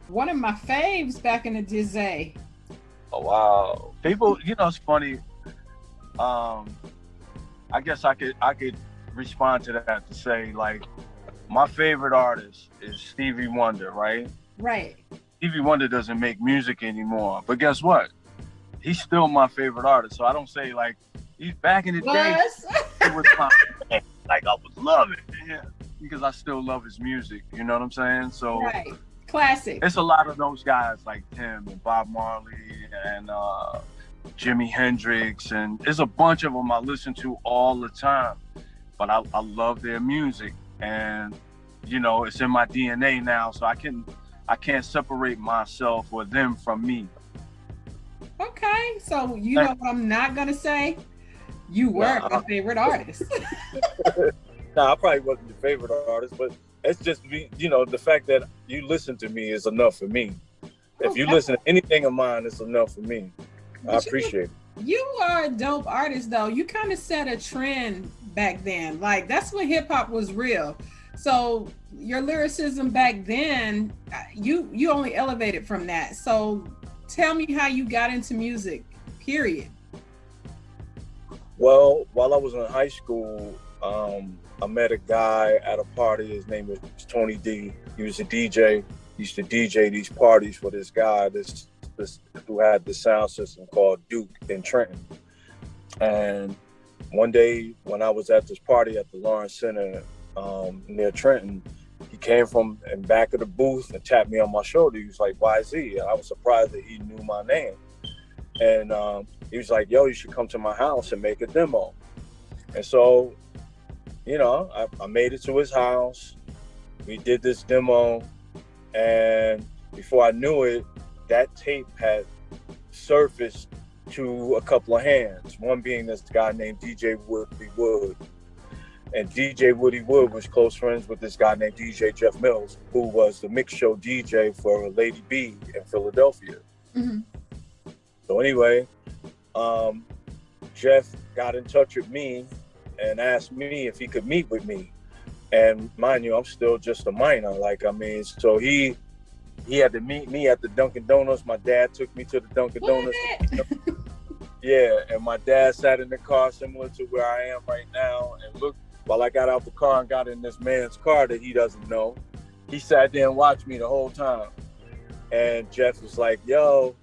One of my faves back in the day. Oh wow. People, it's funny. Um, I guess I could respond to that to say like my favorite artist is Stevie Wonder, right? Right. Stevie Wonder doesn't make music anymore, but guess what? He's still my favorite artist. So I don't say like he's back in the day. Was. He was my like I was loving it because I still love his music. You know what I'm saying? So Right. Classic. it's a lot of those guys like Tim and Bob Marley and Jimi Hendrix, and there's a bunch of them I listen to all the time. But I love their music, and it's in my DNA now, so I can't separate myself or them from me. Okay, so you know what I'm not gonna say? You were my favorite artist. Nah, I probably wasn't your favorite artist, but it's just the fact that you listen to me is enough for me. If you listen to anything of mine, it's enough for me. I appreciate it. You are a dope artist, though. You kind of set a trend back then. Like, that's when hip hop was real. So your lyricism back then, you only elevated from that. So tell me how you got into music, period. Well, while I was in high school, I met a guy at a party. His name was Tony D. He was a DJ. He used to DJ these parties for this guy, this who had the sound system called Duke in Trenton. And one day when I was at this party at the Lawrence Center near Trenton, he came from in back of the booth and tapped me on my shoulder. He was like, YZ. And I was surprised that he knew my name. And he was like, yo, you should come to my house and make a demo. And so, I made it to his house. We did this demo. And before I knew it, that tape had surfaced to a couple of hands. One being this guy named DJ Woody Wood. And DJ Woody Wood was close friends with this guy named DJ Jeff Mills, who was the mix show DJ for Lady B in Philadelphia. Mm-hmm. So anyway, Jeff got in touch with me and asked me if he could meet with me. And mind you, I'm still just a minor. So he had to meet me at the Dunkin' Donuts. My dad took me to the Dunkin' Donuts. Yeah, and my dad sat in the car similar to where I am right now. And look, while I got out the car and got in this man's car that he doesn't know, he sat there and watched me the whole time. And Jeff was like, yo,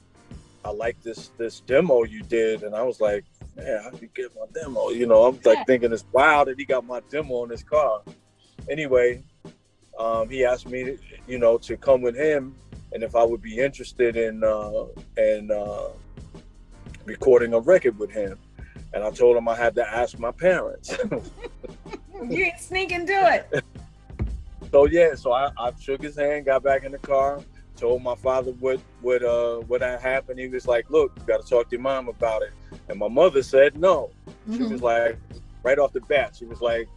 I like this demo you did. And I was like, man, how did you get my demo? I'm like thinking it's wild that he got my demo in his car. Anyway, he asked me, to come with him and if I would be interested in recording a record with him. And I told him I had to ask my parents. You didn't sneak and do it. So I shook his hand, got back in the car, told my father what had happened. He was like, look, you got to talk to your mom about it. And my mother said no. Mm-hmm. She was like, right off the bat, she was like,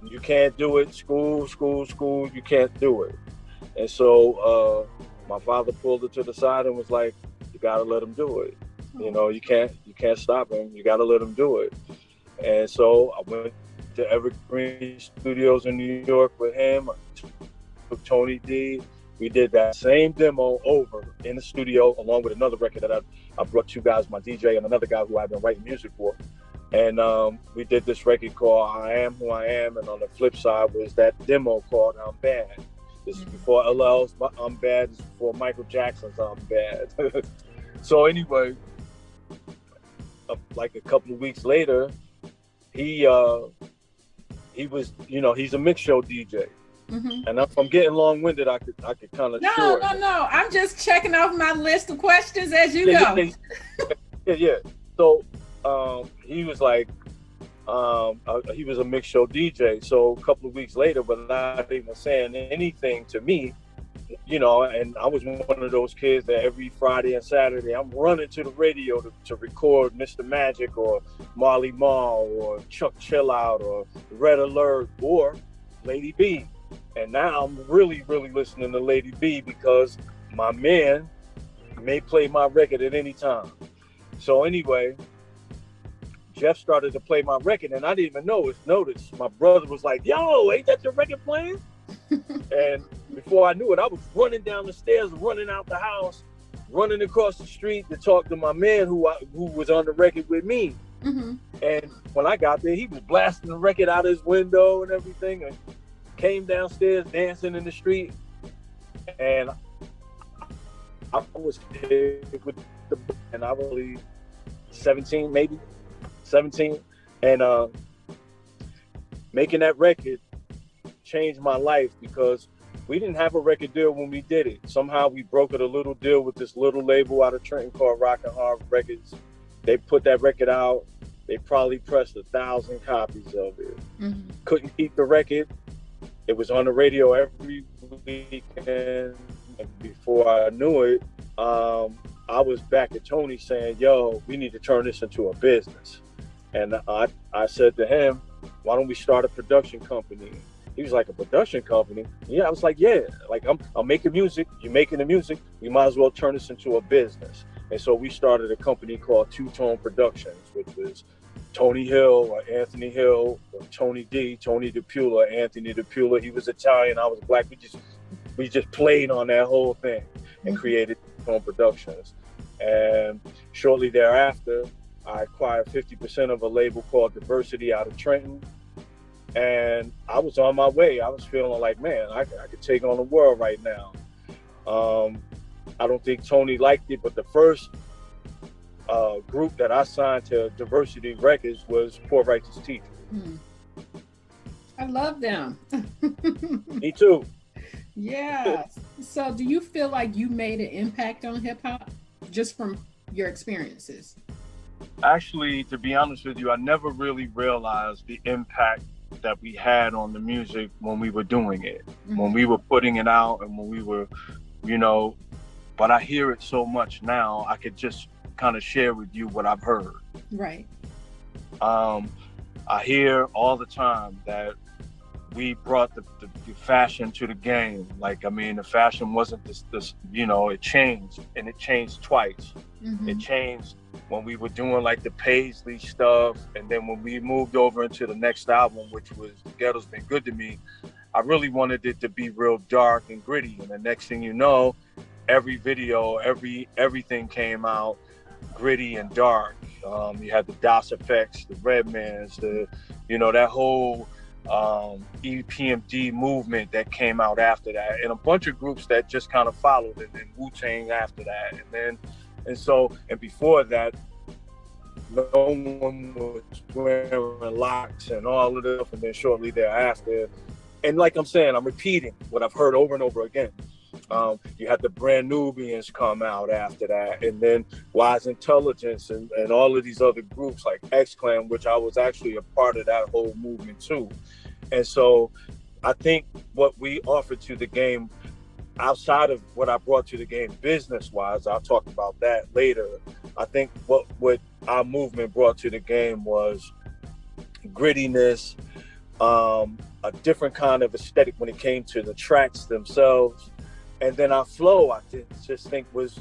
you can't do it. School, you can't do it. And so my father pulled her to the side and was like, you got to let him do it. You can't stop him. You got to let him do it. And so I went to Evergreen Studios in New York with him. I took Tony D. We did that same demo over in the studio along with another record that I brought two guys, my DJ and another guy who I've been writing music for. And we did this record called I Am Who I Am. And on the flip side was that demo called I'm Bad. This is before LL's I'm Bad. This is before Michael Jackson's I'm Bad. So anyway, like a couple of weeks later, he was, he's a mix show DJ. Mm-hmm. And if I'm getting long-winded, I could kind of No. I'm just checking off my list of questions as you go. Yeah. So he was like, he was a mix show DJ. So a couple of weeks later, without even saying anything to me, and I was one of those kids that every Friday and Saturday I'm running to the radio to record Mr. Magic or Marley Marl or Chuck Chill Out or Red Alert or Lady B. And now I'm really, really listening to Lady B because my man may play my record at any time. So anyway, Jeff started to play my record and I didn't even notice. My brother was like, yo, ain't that your record playing? And before I knew it, I was running down the stairs, running out the house, running across the street to talk to my man who was on the record with me. Mm-hmm. And when I got there, he was blasting the record out his window and everything, and came downstairs dancing in the street. And I was hit with the, and I was only 17, maybe 17, and making that record changed my life because we didn't have a record deal when we did it. Somehow we brokered a little deal with this little label out of Trenton called Rockin Hard Records. They put that record out. They probably pressed 1,000 copies of it. Mm-hmm. Couldn't keep the record. It was on the radio every weekend. And before I knew it, I was back at Tony saying, yo, we need to turn this into a business. And I said to him, why don't we start a production company? He was like, a production company? Yeah, I was like, yeah, like I'm making music, you're making the music, we might as well turn this into a business. And so we started a company called Two Tone Productions, which was Tony Hill or Anthony Hill or Tony D, Tony DePula, Anthony DePula. He was Italian, I was black. We just played on that whole thing and created Two Tone Productions. And shortly thereafter, I acquired 50% of a label called Diversity out of Trenton. And I was on my way. I was feeling like, man, I could take on the world right now. I don't think Tony liked it, but the first group that I signed to Diversity Records was Poor Righteous Teacher. I love them. Me too. Yeah. So do you feel like you made an impact on hip hop just from your experiences? Actually, to be honest with you, I never really realized the impact that we had on the music when we were doing it, when we were putting it out and when we were, but I hear it so much now, I could just kind of share with you what I've heard. Right. I hear all the time that we brought the fashion to the game. Like, I mean, the fashion wasn't this, it changed, and it changed twice. It changed when we were doing like the paisley stuff, and then when we moved over into the next album, which was The Ghetto's Been Good to Me, I really wanted it to be real dark and gritty. And the next thing you know, every video, everything came out gritty and dark. You had the DOS Effects, the Redmans, that whole EPMD movement that came out after that, and a bunch of groups that just kind of followed, and then Wu-Tang after that, and before that, no one was wearing locks and all of this, and then shortly thereafter, and like I'm saying, I'm repeating what I've heard over and over again. You had the Brand Nubians come out after that, and then Wise Intelligence and all of these other groups like X-Clan, which I was actually a part of that whole movement too. And so I think what we offered to the game, outside of what I brought to the game business-wise, I'll talk about that later. I think what our movement brought to the game was grittiness, a different kind of aesthetic when it came to the tracks themselves. And then our flow, I just think, was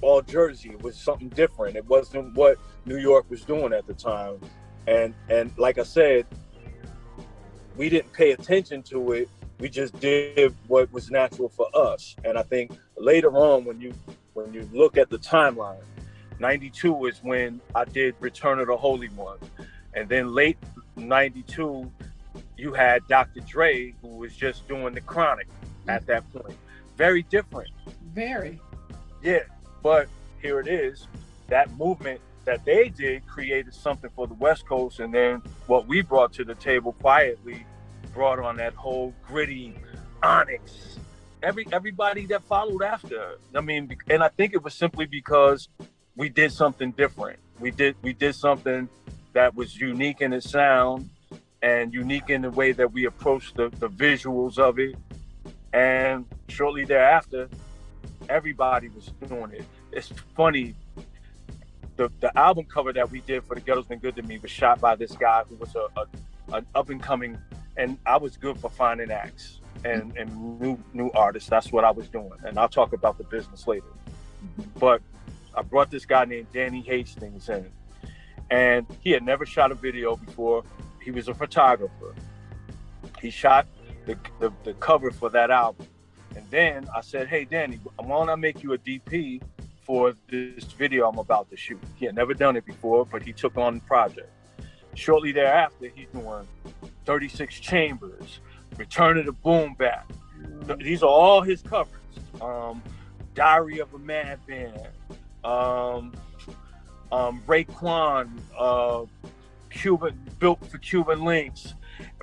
all Jersey. It was something different. It wasn't what New York was doing at the time. And like I said, we didn't pay attention to it. We just did what was natural for us. And I think later on, when you look at the timeline, 92 is when I did Return of the Holy One. And then late 92, you had Dr. Dre, who was just doing the Chronic at that point. Very different. Very. Yeah, but here it is. That movement that they did created something for the West Coast, and then what we brought to the table quietly brought on that whole gritty Onyx. Everybody that followed after. I mean, and I think it was simply because we did something different. We did something that was unique in its sound and unique in the way that we approached the visuals of it. And shortly thereafter, everybody was doing it. It's funny, the album cover that we did for The Ghetto's Been Good to Me was shot by this guy who was an up and coming, and I was good for finding acts and new artists. That's what I was doing. And I'll talk about the business later. But I brought this guy named Danny Hastings in, and he had never shot a video before. He was a photographer. He shot the cover for that album. And then I said, hey, Danny, why don't I make you a DP for this video I'm about to shoot? He had never done it before, but he took on the project. Shortly thereafter, he's doing 36 Chambers, Return of the Boom Bap. These are all his covers. Diary of a Madman, Raekwon, Cuban, Built for Cuban Links.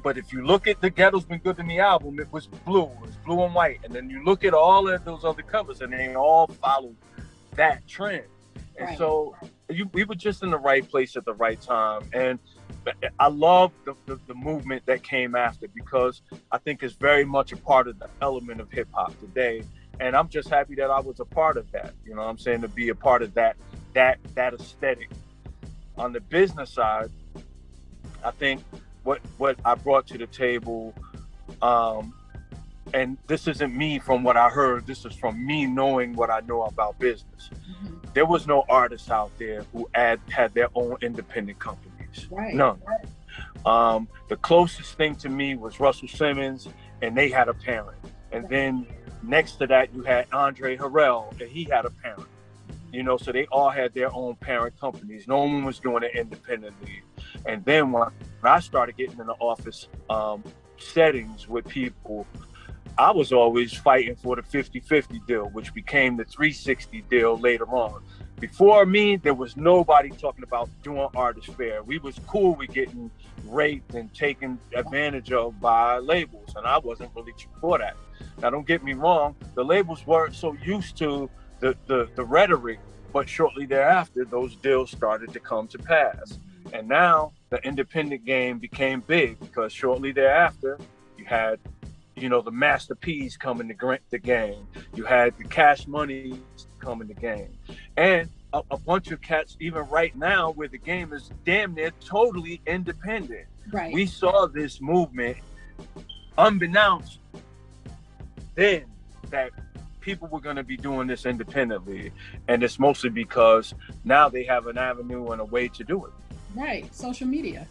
But if you look at The Ghetto's Been Good to Me album, it was blue. It was blue and white. And then you look at all of those other covers, and they all follow that trend. And so we were just in the right place at the right time. And I love the movement that came after, because I think it's very much a part of the element of hip hop today. And I'm just happy that I was a part of that. You know what I'm saying? To be a part of that aesthetic. On the business side, I think what I brought to the table, and this isn't me from what I heard, this is from me knowing what I know about business. Mm-hmm. There was no artists out there who had their own independent companies. Right. None. Right. The closest thing to me was Russell Simmons, and they had a parent. And then next to that, you had Andre Harrell, and he had a parent. You know, so they all had their own parent companies. No one was doing it independently. And then when I started getting in the office settings with people, I was always fighting for the 50-50 deal, which became the 360 deal later on. Before me, there was nobody talking about doing artist fair. We was cool with getting raped and taken advantage of by labels, and I wasn't really for that. Now, don't get me wrong, the labels weren't so used to the rhetoric, but shortly thereafter, those deals started to come to pass. And now the independent game became big, because shortly thereafter, you had, you know, the Master P's coming to the game. You had the Cash Money coming to game. And a bunch of cats, even right now, where the game is damn near totally independent. Right. We saw this movement, unbeknownst then, that people were going to be doing this independently, and it's mostly because now they have an avenue and a way to do it. Right, social media.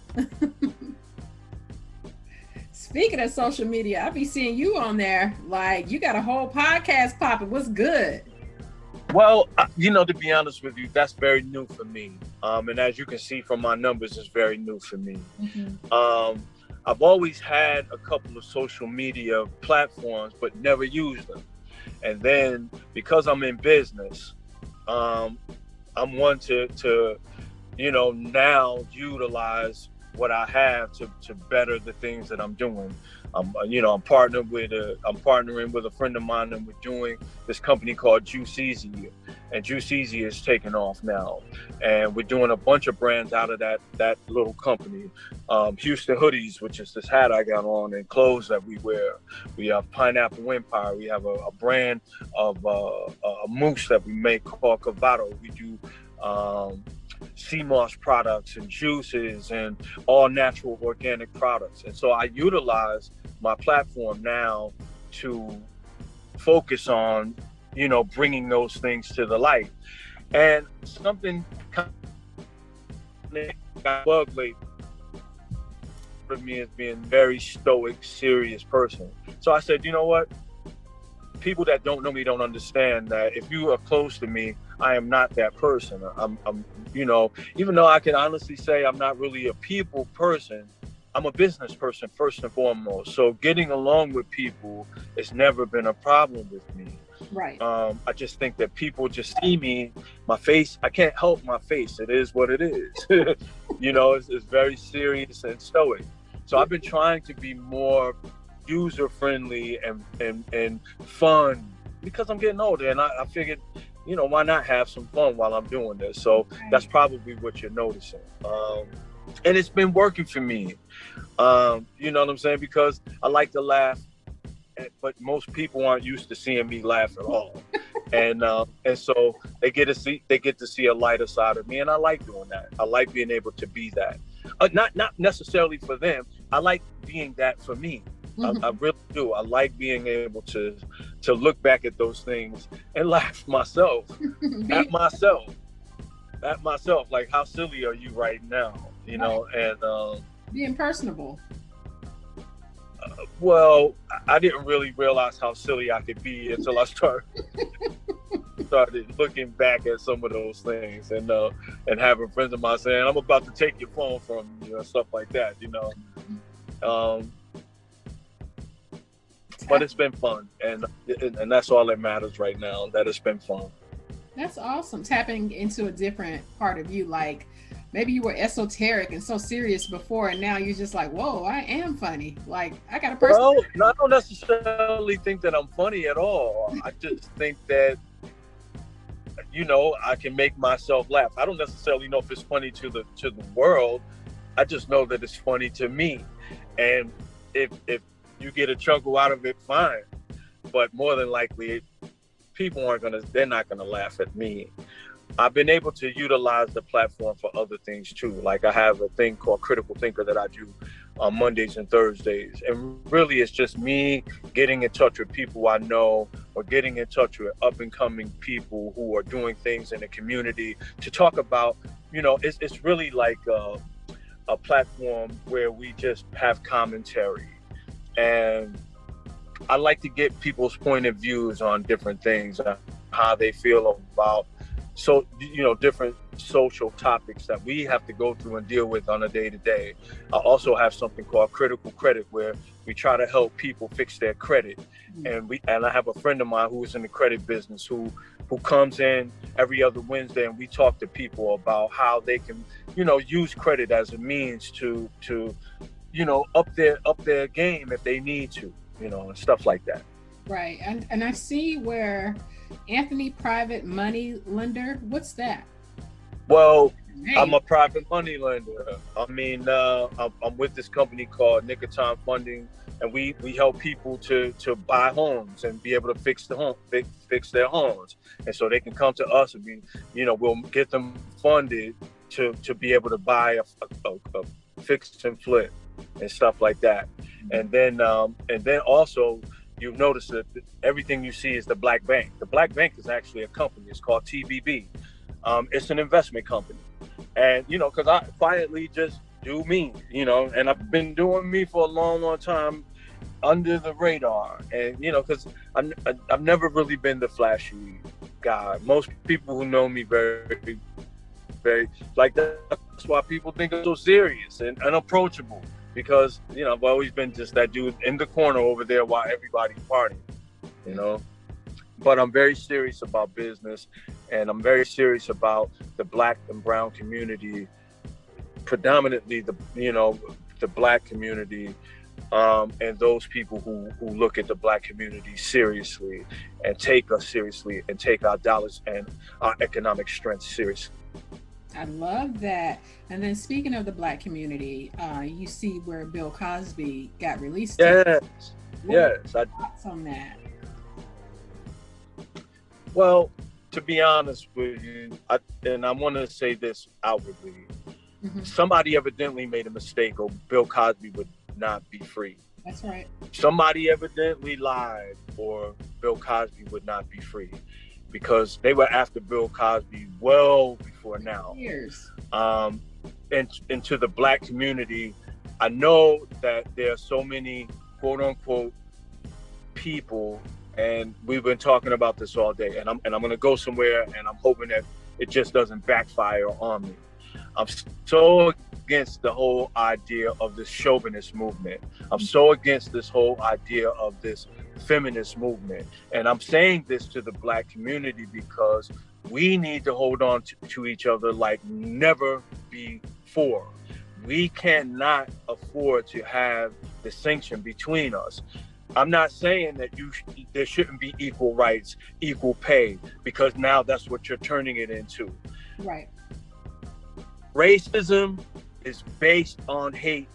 Speaking of social media, I be seeing you on there, like you got a whole podcast popping. What's good? Well, you know, to be honest with you, that's very new for me. And as you can see from my numbers, it's very new for me. Mm-hmm. I've always had a couple of social media platforms, but never used them. And then because I'm in business, I'm one to you know, now utilize what I have to better the things that I'm doing. You know, I'm partnering with a friend of mine, and we're doing this company called Juice Easy, and Juice Easy is taking off now, and we're doing a bunch of brands out of that little company. Houston Hoodies, which is this hat I got on, and clothes that we wear. We have Pineapple Empire. We have a brand of a mousse that we make called Cavato. We do sea moss products and juices and all natural organic products. And so I utilize my platform now to focus on, you know, bringing those things to the light. And something kind of got bugged lately for me as being a very stoic, serious person. So I said, you know what? People that don't know me don't understand that if you are close to me, I am not that person. I'm, you know, even though I can honestly say I'm not really a people person, I'm a business person first and foremost. So getting along with people has never been a problem with me. Right. I just think that people just see me, my face. I can't help my face. It is what it is. You know, it's very serious and stoic. So I've been trying to be more user friendly and fun, because I'm getting older, and I figured, you know, why not have some fun while I'm doing this? So that's probably what you're noticing. And it's been working for me. You know what I'm saying? Because I like to laugh, but most people aren't used to seeing me laugh at all. And so they get to see a lighter side of me, and I like doing that. I like being able to be that. Not necessarily for them. I like being that for me. Mm-hmm. I really do. I like being able to look back at those things and laugh myself at myself. Like, how silly are you right now? You know, and being personable. Well, I didn't really realize how silly I could be until I started looking back at some of those things, and having friends of mine saying, "I'm about to take your phone from you," and stuff like that. But it's been fun, and that's all that matters right now. That it's been fun. That's awesome. Tapping into a different part of you, like maybe you were esoteric and so serious before, and now you're just like, whoa, I am funny. Like, I got a person. Well, I don't necessarily think that I'm funny at all. I just think that, I can make myself laugh. I don't necessarily know if it's funny to the world. I just know that it's funny to me. And if you get a chuckle out of it, fine. But more than likely, people they're not gonna laugh at me. I've been able to utilize the platform for other things too. Like, I have a thing called Critical Thinker that I do on Mondays and Thursdays. And really, it's just me getting in touch with people I know, or getting in touch with up and coming people who are doing things in the community to talk about, it's really like a platform where we just have commentary. And I like to get people's point of views on different things, how they feel about different social topics that we have to go through and deal with on a day-to-day. I also have something called Critical Credit, where we try to help people fix their credit. And I have a friend of mine who is in the credit business who comes in every other Wednesday, and we talk to people about how they can, use credit as a means to up their game if they need to, and stuff like that. Right. And I see where Anthony Private Money Lender, what's that? Well, I'm a private money lender. I mean, I'm with this company called Nick of Time Funding, and we help people to buy homes and be able to fix their homes. And so they can come to us, and we'll get them funded to be able to buy a fix and flip and stuff like that. And then also, you've noticed that everything you see is the Black Bank. The Black Bank is actually a company. It's called TBB. It's an investment company. And, because I quietly just do me, and I've been doing me for a long, long time under the radar. And, because I've never really been the flashy guy. Most people who know me very, very, like, that's why people think I'm so serious and unapproachable. Because, I've always been just that dude in the corner over there while everybody's partying, But I'm very serious about business, and I'm very serious about the Black and brown community, predominantly the Black community, and those people who look at the Black community seriously and take us seriously and take our dollars and our economic strength seriously. I love that. And then speaking of the Black community, you see where Bill Cosby got released. Yes. What are your thoughts on that? Well, to be honest with you, I want to say this outwardly, somebody evidently made a mistake, or Bill Cosby would not be free. That's right. Somebody evidently lied, or Bill Cosby would not be free. Because they were after Bill Cosby well before now. Years. And to the Black community, I know that there are so many quote unquote people, and we've been talking about this all day, and I'm gonna go somewhere, and I'm hoping that it just doesn't backfire on me. I'm so against the whole idea of this chauvinist movement. I'm so against this whole idea of this feminist movement. And I'm saying this to the Black community because we need to hold on to each other like never before. We cannot afford to have distinction between us. I'm not saying that there shouldn't be equal rights, equal pay, because now that's what you're turning it into. Right. Racism is based on hate.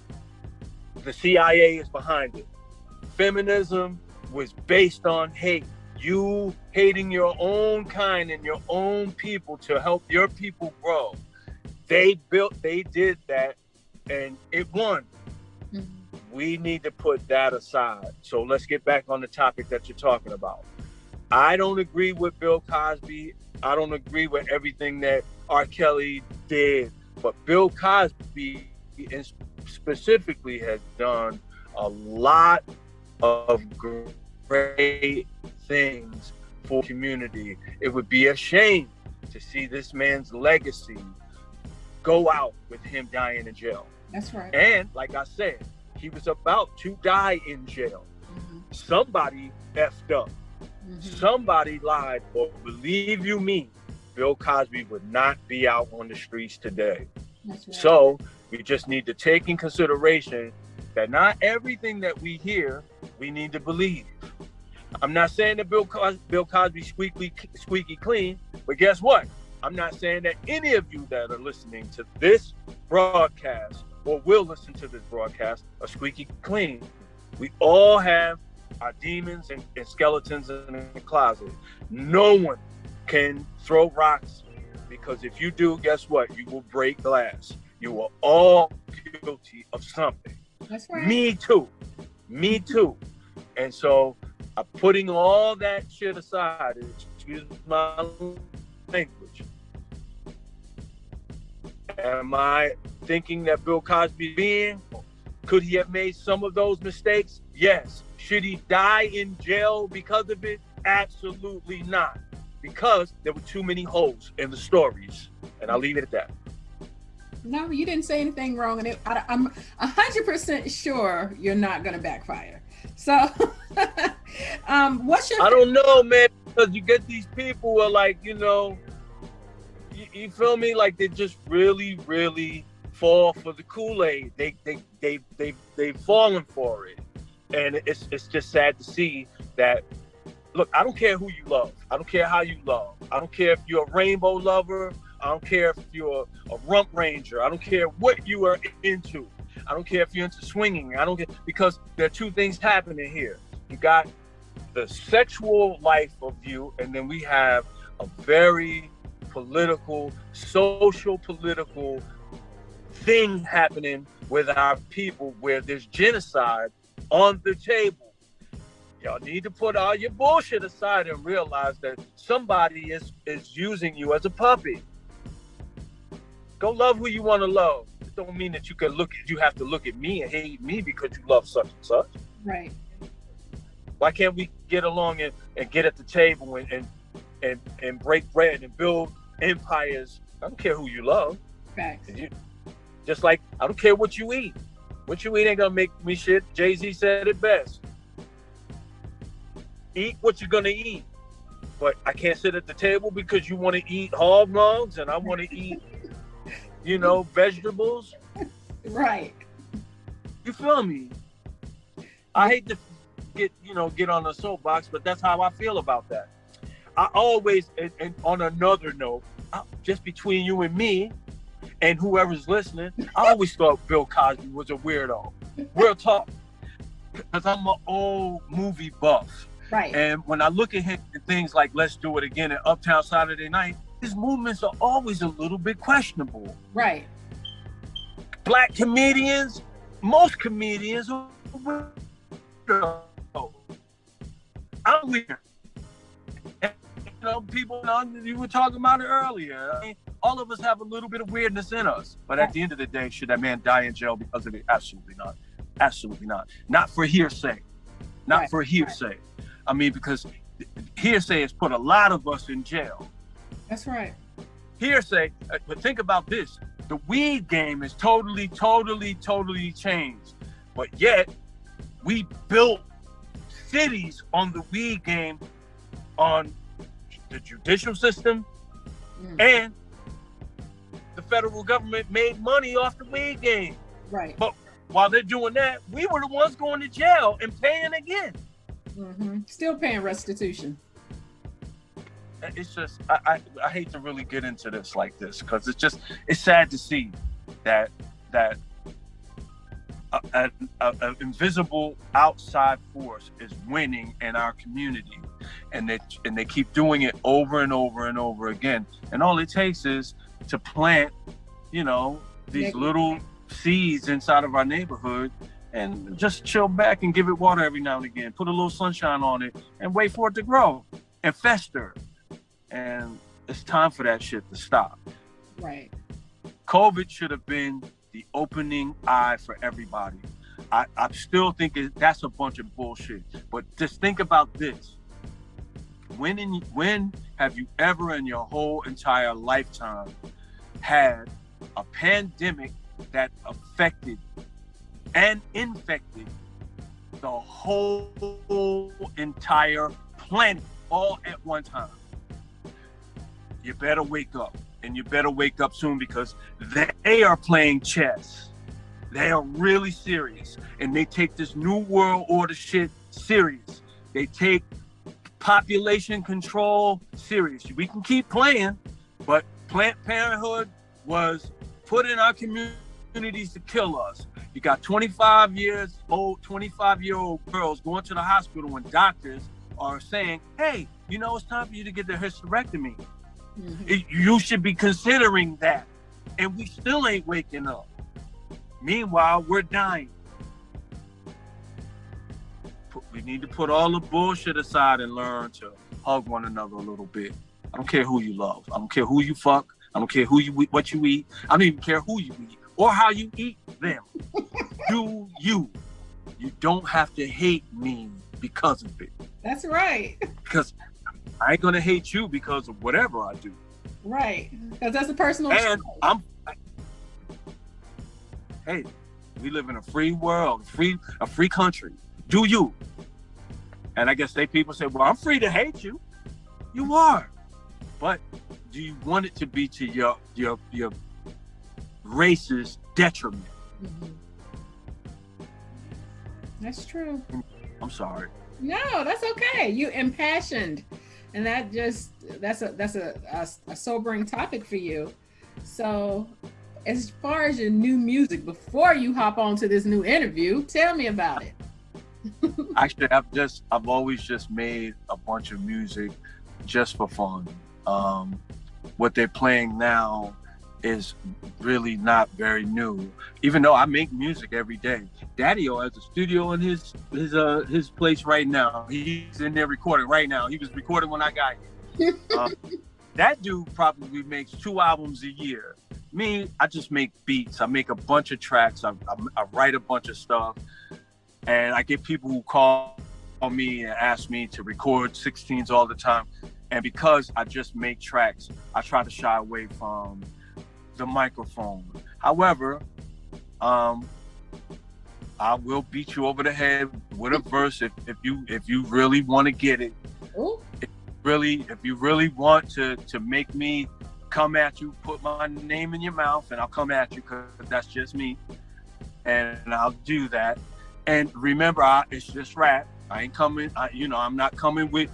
The CIA is behind it. Feminism was based on hate. You hating your own kind and your own people to help your people grow. They did that, and it won. We need to put that aside. So let's get back on the topic that you're talking about. I don't agree with Bill Cosby. I don't agree with everything that R. Kelly did. But Bill Cosby specifically has done a lot of great things for community. It would be a shame to see this man's legacy go out with him dying in jail. That's right. And like I said, he was about to die in jail. Mm-hmm. Somebody effed up. Mm-hmm. Somebody lied, or believe you me, Bill Cosby would not be out on the streets today. That's right. So we just need to take in consideration that not everything that we hear, we need to believe. I'm not saying that Bill Cosby squeaky clean, but guess what? I'm not saying that any of you that are listening to this broadcast or will listen to this broadcast are squeaky clean. We all have our demons and skeletons in the closet. No one can throw rocks, because if you do, guess what? You will break glass. You are all guilty of something. That's right. Me too. And so I'm putting all that shit aside, excuse my language. Am I thinking that Bill Cosby could he have made some of those mistakes? Yes. Should he die in jail because of it? Absolutely not. Because there were too many holes in the stories. And I'll leave it at that. No, you didn't say anything wrong. And I'm 100% sure you're not going to backfire. So, what's your... I don't know, man, because you get these people who are like, you feel me? Like they just really, really fall for the Kool-Aid. They've fallen for it. And it's just sad to see that. Look, I don't care who you love. I don't care how you love. I don't care if you're a rainbow lover. I don't care if you're a rump ranger. I don't care what you are into. I don't care if you're into swinging. I don't care, because there are two things happening here. You got the sexual life of you, and then we have a very political, social political thing happening with our people, where there's genocide on the table. Y'all need to put all your bullshit aside and realize that somebody is using you as a puppet. Go love who you want to love. It don't mean that you have to look at me and hate me because you love such and such. Right. Why can't we get along and get at the table and break bread and build empires? I don't care who you love. Facts. Just like I don't care what you eat. What you eat ain't gonna make me shit. Jay-Z said it best. Eat what you're gonna eat. But I can't sit at the table because you want to eat hog mugs and I want to eat, vegetables. Right. You feel me? I hate to get on a soapbox, but that's how I feel about that. I always, and on another note, just between you and me and whoever's listening, I always thought Bill Cosby was a weirdo. Real talk. Because I'm an old movie buff. Right. And when I look at him and things like Let's Do It Again and Uptown Saturday Night, his movements are always a little bit questionable. Right. Black comedians, most comedians are weird. I'm weird. And, people, you were talking about it earlier. I mean, all of us have a little bit of weirdness in us. But at the end of the day, should that man die in jail because of it? Absolutely not. Absolutely not. Not for hearsay. Not right. for hearsay. Right. I mean, because hearsay has put a lot of us in jail. That's right. Hearsay, but think about this. The weed game is totally changed. But yet, we built cities on the weed game, on the judicial system, and the federal government made money off the weed game. Right. But while they're doing that, we were the ones going to jail and paying again. Mm-hmm. Still paying restitution. It's just, I hate to really get into this like this, because it's sad to see that an invisible outside force is winning in our community, and they keep doing it over and over and over again. And all it takes is to plant, these little seeds inside of our neighborhood, and just chill back and give it water every now and again. Put a little sunshine on it and wait for it to grow and fester. And it's time for that shit to stop. Right. COVID should have been the opening eye for everybody. I still think that's a bunch of bullshit. But just think about this. When have you ever in your whole entire lifetime had a pandemic that affected and infected the whole entire planet all at one time? You better wake up, and you better wake up soon, because they are playing chess. They are really serious, and they take this new world order shit serious. They take population control serious. We can keep playing, but Planned Parenthood was put in our communities to kill us. You got 25-year-old girls going to the hospital when doctors are saying, hey, you know, it's time for you to get the hysterectomy. Mm-hmm. You should be considering that. And we still ain't waking up. Meanwhile, we're dying. We need to put all the bullshit aside and learn to hug one another a little bit. I don't care who you love. I don't care who you fuck. I don't care what you eat. I don't even care who you eat or how you eat them. Do you. You don't have to hate me because of it. That's right. Because I ain't gonna hate you because of whatever I do. Right. Because that's a personal choice. Hey, we live in a free world, a free country. Do you? And I guess people say, well, I'm free to hate you. You are. But do you want it to be to your race's detriment? Mm-hmm. That's true. I'm sorry. No, that's okay. You impassioned. And that's a sobering topic for you. So as far as your new music, before you hop on to this new interview, tell me about it. Actually, I've always just made a bunch of music just for fun. What they're playing now is really not very new, even though I make music every day. Daddy-O has a studio in his place right now. He's in there recording right now. He was recording when I got here. That dude probably makes 2 albums a year. Me, I just make beats. I make a bunch of tracks. I write a bunch of stuff. And I get people who call me and ask me to record 16s all the time. And because I just make tracks, I try to shy away from the microphone. However, I will beat you over the head with a verse if you really want to get it. Ooh. If you really want to make me come at you, put my name in your mouth, and I'll come at you, because that's just me. And I'll do that. And remember, it's just rap. I ain't coming. I'm not coming with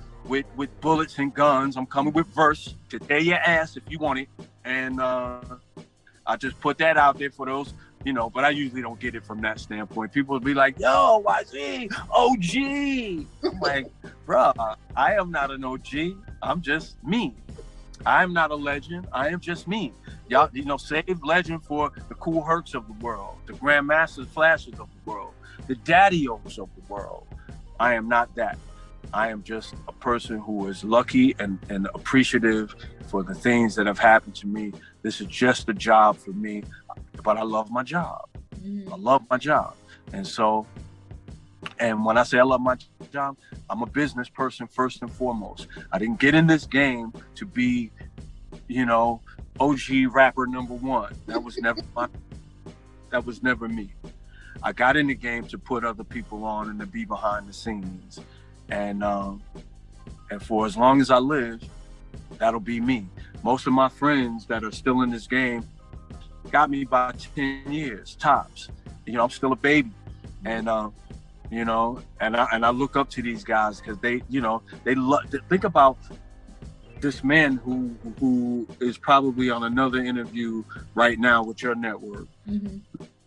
bullets and guns. I'm coming with verse to tear your ass if you want it. And I just put that out there for those, but I usually don't get it from that standpoint. People will be like, yo, YZ, OG. I'm like, bruh, I am not an OG. I'm just me. I'm not a legend. I am just me. Y'all, save legend for the Cool Hercs of the world, the Grandmasters Flashes of the world, the Daddy-O's of the world. I am not that. I am just a person who is lucky and appreciative for the things that have happened to me. This is just a job for me, but I love my job. I love my job. And when I say I love my job, I'm a business person first and foremost. I didn't get in this game to be, OG rapper number 1. That was never me. I got in the game to put other people on and to be behind the scenes. And for as long as I live, that'll be me. Most of my friends that are still in this game got me by 10 years tops. I'm still a baby, and and I look up to these guys because they love. Think about this man who is probably on another interview right now with your network. Mm-hmm.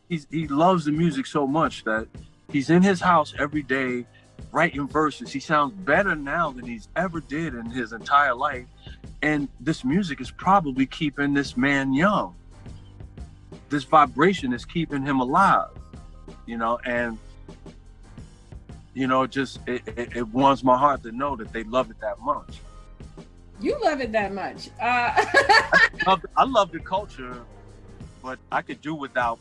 He loves the music so much that he's in his house every day writing verses. He sounds better now than he's ever did in his entire life. And this music is probably keeping this man young. This vibration is keeping him alive, and, it warms my heart to know that they love it that much. You love it that much. I love the culture, but I could do without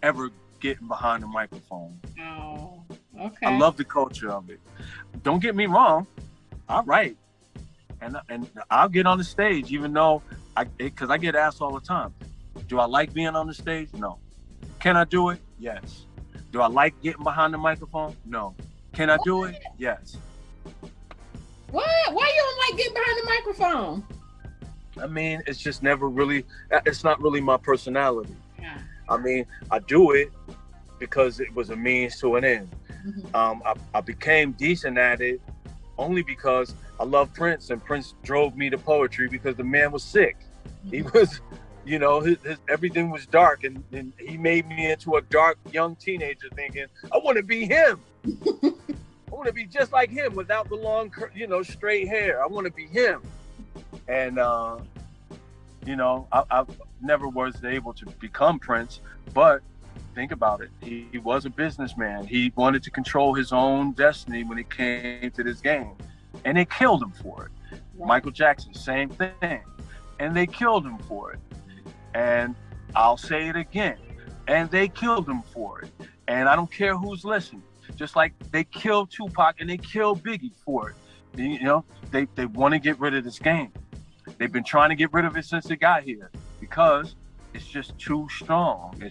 ever getting behind the microphone. Oh, okay. I love the culture of it. Don't get me wrong, I write, and I'll get on the stage, even though because I get asked all the time, do I like being on the stage? No. Can I do it? Yes. Do I like getting behind the microphone? No. Can I do it? Yes. What? Why you don't like getting behind the microphone? I mean, it's just never really, it's not really my personality. Yeah. I mean, I do it because it was a means to an end. Mm-hmm. I became decent at it only because I love Prince, and Prince drove me to poetry because the man was sick. Mm-hmm. He was, you know, his everything was dark, and he made me into a dark young teenager thinking, I want to be him. I want to be just like him without the long, you know, straight hair. I want to be him. And, you know, I never was able to become Prince, but think about it. He was a businessman. He wanted to control his own destiny when it came to this game, and they killed him for it. Right. Michael Jackson, same thing, and they killed him for it. And I'll say it again, and they killed him for it. And I don't care who's listening. Just like they killed Tupac and they killed Biggie for it. You know, they want to get rid of this game. They've been trying to get rid of it since it got here because it's just too strong.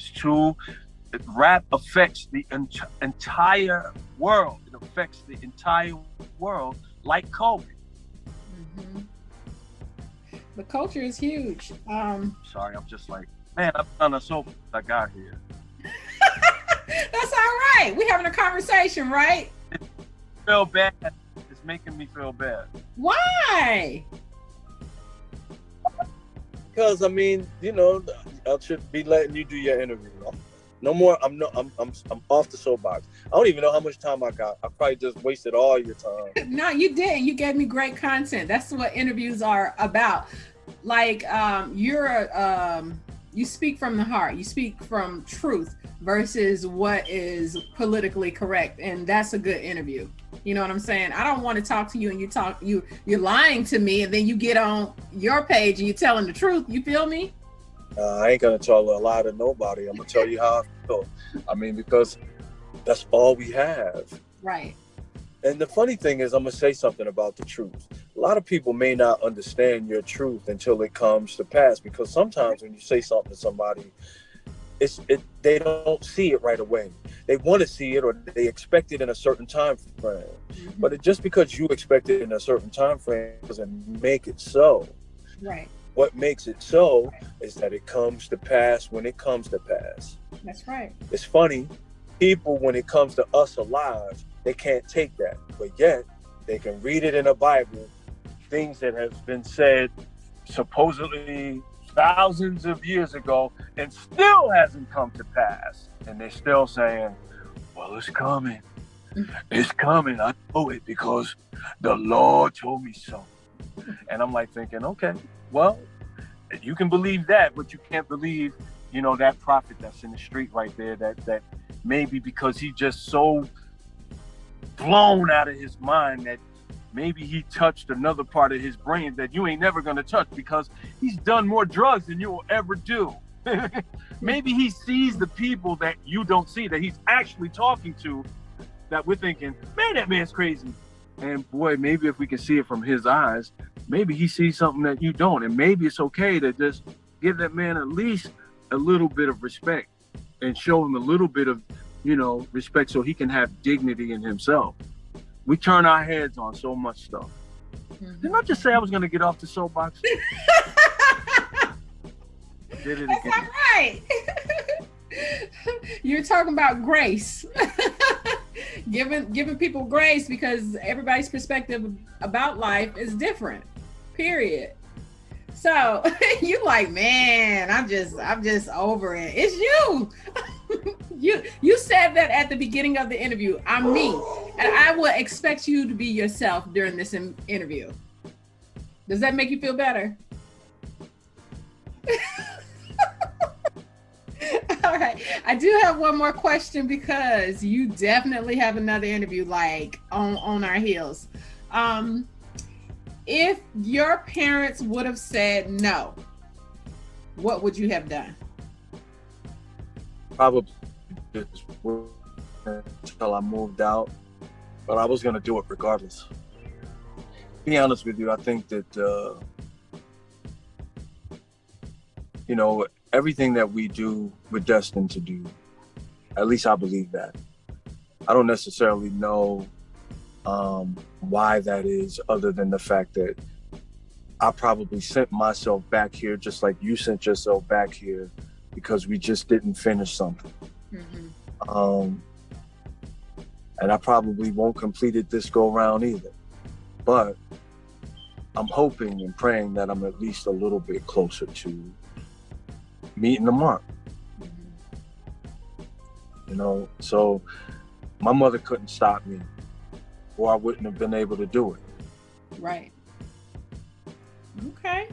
Rap affects the entire world. It affects the entire world like COVID. Mm-hmm. The culture is huge. Sorry, I'm just like, man, I've done a soap I got here. That's all right. We're having a conversation, right? I feel bad. It's making me feel bad. Why? Because I mean, you know, I should be letting you do your interview. No more. I'm off the soapbox. I don't even know how much time I got. I probably just wasted all your time. No, you didn't. You gave me great content. That's what interviews are about. Like, you speak from the heart. You speak from truth versus what is politically correct, and that's a good interview. You know what I'm saying? I don't want to talk to you and you're lying to me, and then you get on your page and you're telling the truth. You feel me? I ain't gonna tell a lie to nobody. I'm gonna tell you how I feel. I mean, because that's all we have. Right. And the funny thing is, I'm gonna say something about the truth. A lot of people may not understand your truth until it comes to pass, because sometimes when you say something to somebody, they don't see it right away. They want to see it, or they expect it in a certain time frame. Mm-hmm. But just because you expect it in a certain time frame doesn't make it so. Right. What makes it so is that it comes to pass when it comes to pass. That's right. It's funny, people, when it comes to us alive, they can't take that, but yet they can read it in the Bible, things that have been said supposedly thousands of years ago and still hasn't come to pass. And they're still saying, well, it's coming. It's coming. I know it because the Lord told me so. And I'm like thinking, okay, well, you can believe that, but you can't believe, you know, that prophet that's in the street right there, that maybe because he just so blown out of his mind that maybe he touched another part of his brain that you ain't never gonna touch because he's done more drugs than you will ever do. Maybe he sees the people that you don't see, that he's actually talking to, that we're thinking, man, that man's crazy. And boy, maybe if we can see it from his eyes, maybe he sees something that you don't. And maybe it's okay to just give that man at least a little bit of respect and show him a little bit of, you know, respect so he can have dignity in himself. We turn our heads on so much stuff. Mm-hmm. Didn't I just say I was going to get off the soapbox? Did it again. That's all right. You're talking about grace. Giving people grace, because everybody's perspective about life is different. Period. So you like, man, I'm just over it. It's you. You said that at the beginning of the interview. I'm me, and I will expect you to be yourself during this interview. Does that make you feel better? All right. I do have one more question, because you definitely have another interview like on our heels. If your parents would have said no, what would you have done? Probably just until I moved out, but I was gonna do it regardless. Be honest with you, I think that you know, everything that we do, we're destined to do. At least I believe that. I don't necessarily know why that is, other than the fact that I probably sent myself back here just like you sent yourself back here because we just didn't finish something. Mm-hmm. And I probably won't complete it this go round either. But I'm hoping and praying that I'm at least a little bit closer to meeting the mark. Mm-hmm. You know, so my mother couldn't stop me, or I wouldn't have been able to do it. Right. Okay.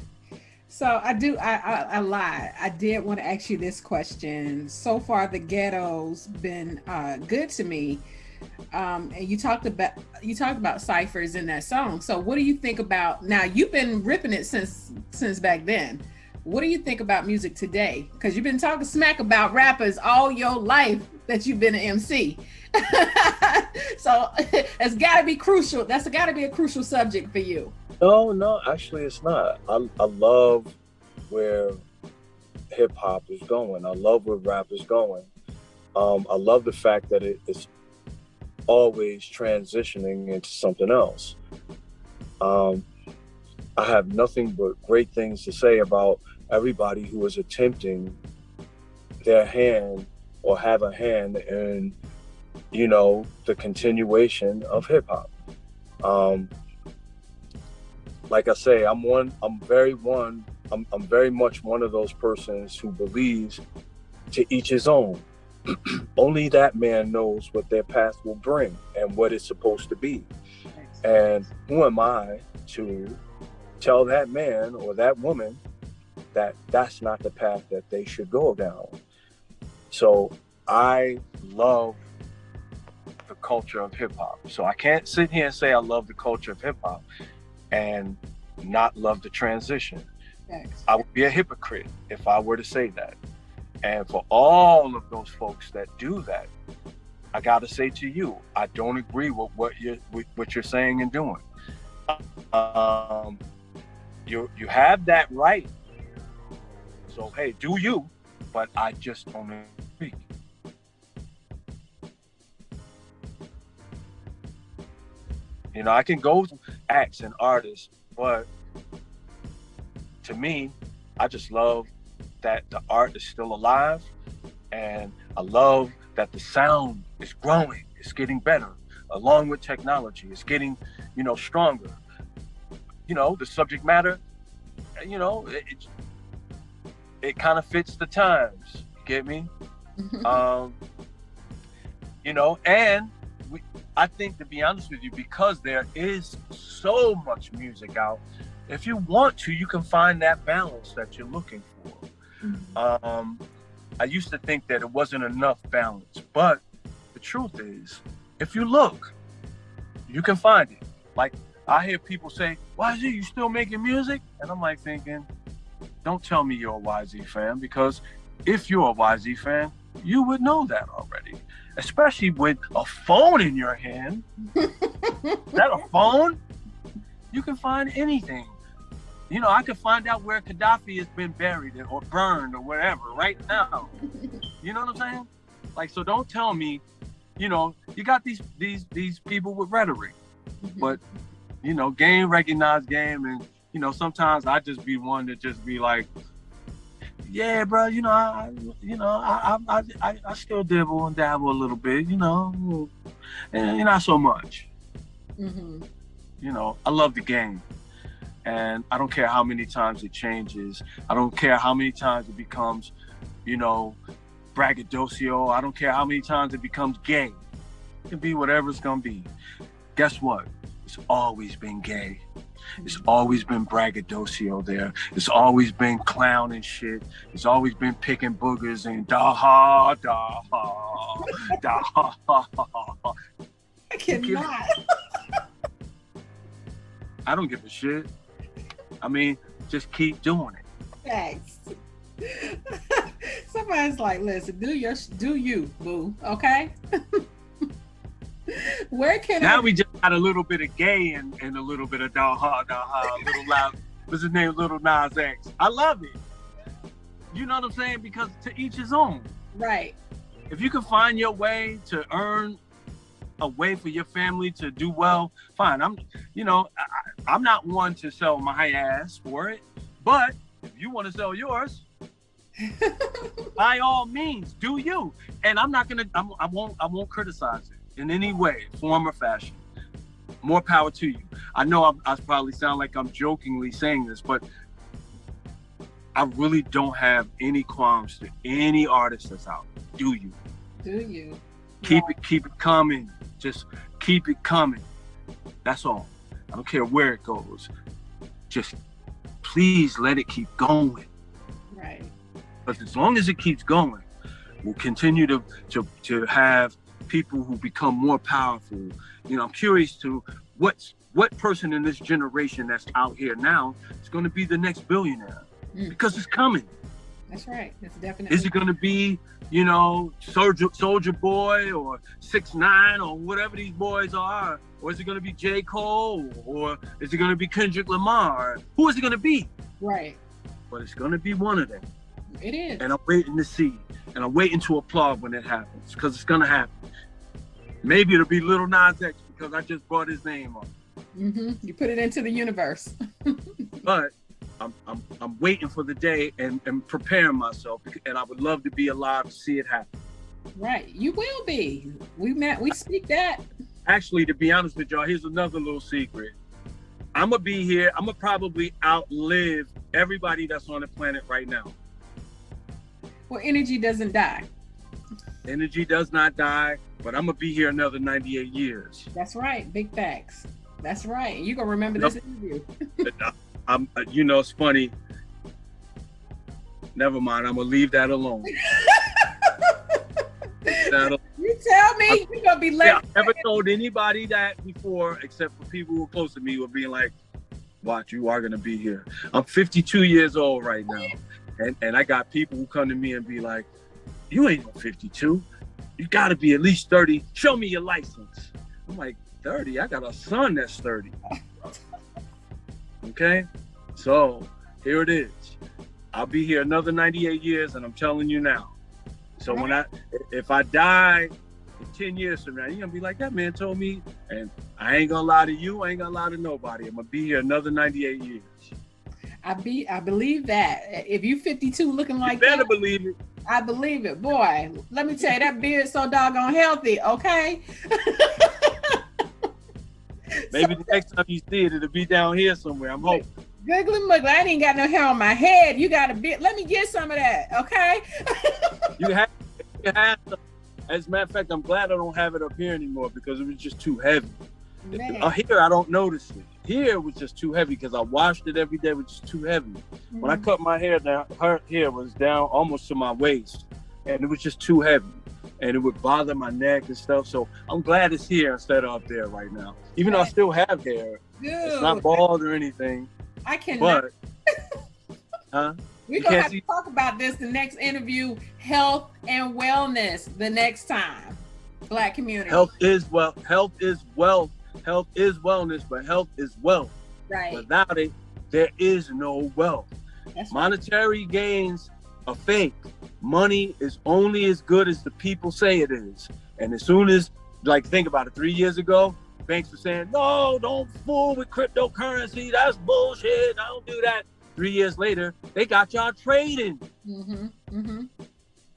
So I lied. I did want to ask you this question. So far, the ghetto's been good to me. And you talked about ciphers in that song. So what do you think about now? You've been ripping it since back then. What do you think about music today? Because you've been talking smack about rappers all your life that you've been an MC. So it's got to be crucial. That's got to be a crucial subject for you. No, actually it's not. I love where hip hop is going. I love where rap is going. I love the fact that it's always transitioning into something else. I have nothing but great things to say about everybody who is attempting their hand or have a hand in, you know, the continuation of hip hop. Like I say, I'm very much one of those persons who believes to each his own. Only that man knows what their path will bring and what it's supposed to be. And who am I to tell that man or that woman that that's not the path that they should go down? So I love the culture of hip hop. So I can't sit here and say I love the culture of hip hop and not love the transition. Thanks. I would be a hypocrite if I were to say that. And for all of those folks that do that, I gotta say to you, I don't agree with what you're saying and doing. You have that right. So hey, do you? But I just don't agree. You know, I can go to acts and artists, but to me, I just love that the art is still alive, and I love that the sound is growing, it's getting better, along with technology, it's getting, you know, stronger. You know, the subject matter, you know, it kind of fits the times, you get me? You know, and I think, to be honest with you, because there is so much music out, if you want to, you can find that balance that you're looking for. I used to think that it wasn't enough balance, but the truth is, if you look, you can find it. Like, I hear people say, YZ, you still making music? And I'm like thinking, don't tell me you're a YZ fan, because if you're a YZ fan, you would know that already. Especially with a phone in your hand. Is that a phone? You can find anything. You know, I can find out where Gaddafi has been buried or burned or whatever right now. You know what I'm saying? Like, so don't tell me, you know, you got these people with rhetoric, but you know, game recognize game, and you know, sometimes I just be one to just be like, yeah, bro, you know, I still dibble and dabble a little bit, you know, and not so much. You know, I love the game. And I don't care how many times it changes. I don't care how many times it becomes, you know, braggadocio. I don't care how many times it becomes gay. It can be whatever it's gonna be. Guess what? It's always been gay. It's always been braggadocio there. It's always been clown and shit. It's always been picking boogers and da-ha, da-ha, da-ha. I cannot. I don't give a shit. I mean, just keep doing it. Thanks. Somebody's like, listen, do you, boo, okay? Where can now we just got a little bit of gay and a little bit of da-ha, a little loud. What's his name? Little Nas X. I love it. You know what I'm saying? Because to each his own. Right. If you can find your way to earn a way for your family to do well, fine. I'm not one to sell my ass for it, but if you want to sell yours, by all means, do you. And I'm not gonna. I won't criticize it in any way, form, or fashion. More power to you. I know I probably sound like I'm jokingly saying this, but I really don't have any qualms to any artist that's out. Do you? Do you? Keep it coming. Just keep it coming. That's all. I don't care where it goes. Just please let it keep going. Right. But as long as it keeps going, we'll continue to have people who become more powerful. You know, I'm curious to what person in this generation that's out here now is going to be the next billionaire, because it's coming. That's right. It's definitely. Is it going to be, you know, Soldier Boy or 6ix9ine or whatever these boys are, or is it going to be J. Cole, or is it going to be Kendrick Lamar? Who is it going to be? Right. But it's going to be one of them. It is. And I'm waiting to see, and I'm waiting to applaud when it happens, because it's going to happen. Maybe it'll be Little Nas X because I just brought his name up. Mm-hmm. You put it into the universe. But I'm waiting for the day and preparing myself, and I would love to be alive to see it happen. Right, you will be. We speak that. Actually, to be honest with y'all, here's another little secret. I'm gonna be here. I'm gonna probably outlive everybody that's on the planet right now. Well, energy doesn't die. Energy does not die, but I'm gonna be here another 98 years. That's right. Big facts. That's right. You're gonna remember this interview. You know, it's funny. Never mind. I'm gonna leave that alone. You tell me you're gonna be late. Yeah, I've never told anybody that before, except for people who are close to me, were being like, "Watch, you are gonna be here." I'm 52 years old right now, and I got people who come to me and be like, "You ain't no 52. You got to be at least 30. Show me your license." I'm like, 30? I got a son that's 30. Okay, so here it is. I'll be here another 98 years, and I'm telling you now. So if I die 10 years from now, you're gonna be like, that man told me, and I ain't gonna lie to you, I ain't gonna lie to nobody. I'm gonna be here another 98 years. I believe that. If you 52 looking like you better that, believe it. I believe it. Boy, let me tell you, that beard's so doggone healthy, okay? Maybe the next time you see it, it'll be down here somewhere. I'm hoping. Googly muggly, I ain't got no hair on my head. You got a beard. Let me get some of that, okay? You have some. As a matter of fact, I'm glad I don't have it up here anymore because it was just too heavy. Here, I don't notice it. Here, it was just too heavy because I washed it every day. It was just too heavy. Mm-hmm. When I cut my hair down, her hair was down almost to my waist, and it was just too heavy. And it would bother my neck and stuff. So I'm glad it's here instead of up there right now. Even though I still have hair. Dude. It's not bald or anything. I can. But, we're going to have to talk about this the next interview, health and wellness, the next time. Black community. Health is wealth. Health is wealth. Health is wellness, but health is wealth. Right. Without it, there is no wealth. That's monetary gains are fake. Money is only as good as the people say it is. And as soon as, like, think about it, 3 years ago, banks were saying, no, don't fool with cryptocurrency. That's bullshit. I don't do that. 3 years later, they got y'all trading. Mm-hmm. Mm-hmm.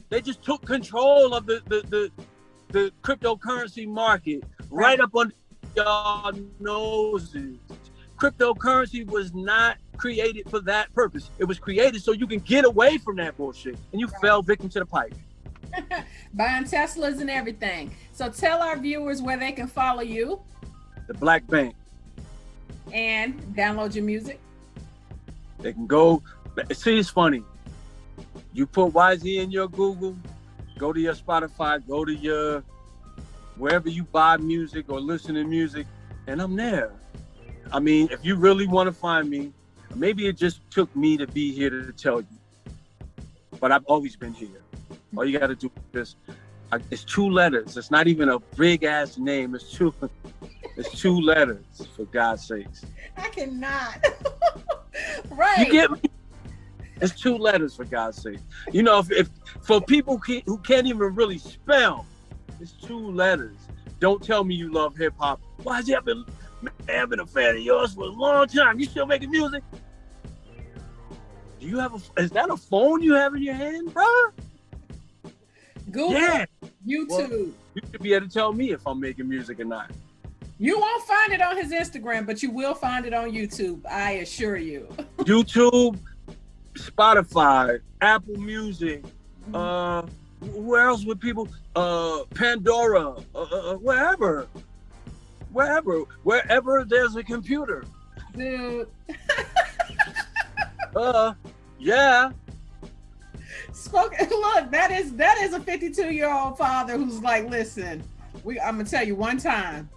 They just took control of the cryptocurrency market right up under y'all noses. Cryptocurrency was not created for that purpose. It was created so you can get away from that bullshit, and you fell victim to the pipe. Buying Teslas and everything. So tell our viewers where they can follow you. The Black Bank. And download your music. They can go. See, it's funny. You put YZ in your Google, go to your Spotify, go to your wherever you buy music or listen to music, and I'm there. I mean, if you really want to find me, maybe it just took me to be here to tell you. But I've always been here. All you got to do is it's 2 letters. It's not even a big ass name. It's 2 letters, for God's sakes. I cannot. Right. You get me? It's 2 letters, for God's sake. You know, if for people who can't even really spell, it's 2 letters. Don't tell me you love hip hop. Why has I've been a fan of yours for a long time. You still making music? Do you have is that a phone you have in your hand, bro? Google, yeah. YouTube. Well, you should be able to tell me if I'm making music or not. You won't find it on his Instagram, but you will find it on YouTube. I assure you. YouTube, Spotify, Apple Music, where else would people? Pandora, wherever there's a computer. Dude. Yeah. Look, that is a 52-year-old father who's like, listen, I'm gonna tell you one time,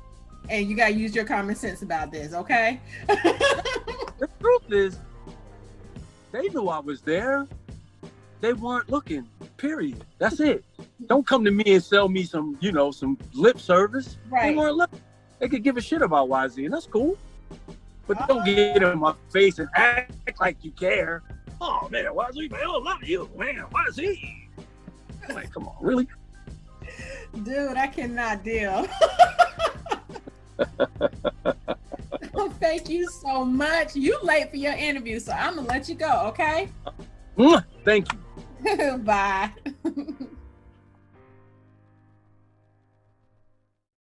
and you gotta use your common sense about this, okay? The truth is, they knew I was there. They weren't looking, period. That's it. Don't come to me and sell me some lip service. Right. They weren't looking. They could give a shit about YZ, and that's cool. But don't get in my face and act like you care. Oh, man, YZ, man, I love you, man. YZ. I'm like, come on, really? Dude, I cannot deal. Thank you so much. You late for your interview, so I'm gonna let you go, okay? Thank you. Bye.